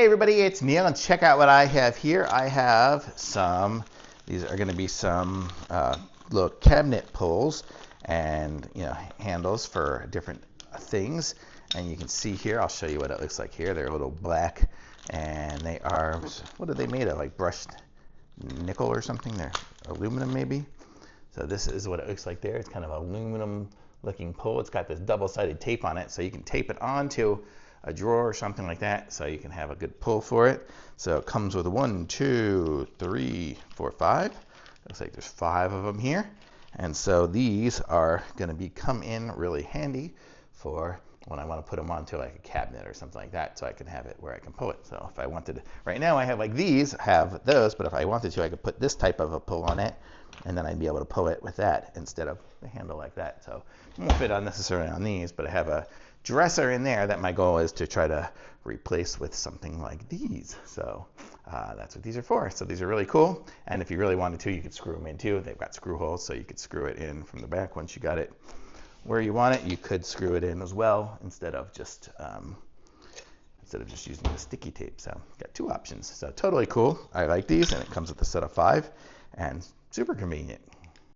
Hey everybody, it's Neil, and check out what I have here. I have these are going to be some little cabinet pulls and handles for different things. And you can see here, I'll show you what it looks like here. They're a little black, and they are, what are they made of? Like brushed nickel or something? They're aluminum maybe. So this is what it looks like there. It's kind of aluminum looking pull. It's got this double-sided tape on it, so you can tape it onto a drawer or something like that, so you can have a good pull for it. So it comes with 1, 2, 3, 4, 5. Looks like there's 5 of them here. And so these are going to come in really handy for when I want to put them onto like a cabinet or something like that, so I can have it where I can pull it. So if I wanted to, right now I have like these, have those, but if I wanted to, I could put this type of a pull on it, and then I'd be able to pull it with that instead of the handle like that. So it won't fit unnecessarily on these, but I have a dresser in there that my goal is to try to replace with something like these. So that's what these are for. So these are really cool, and if you really wanted to, you could screw them in too. They've got screw holes, so you could screw it in from the back. Once you got it where you want it, you could screw it in as well instead of just using the sticky tape. So got 2 options. So totally cool. I like these, and it comes with a set of 5 and super convenient.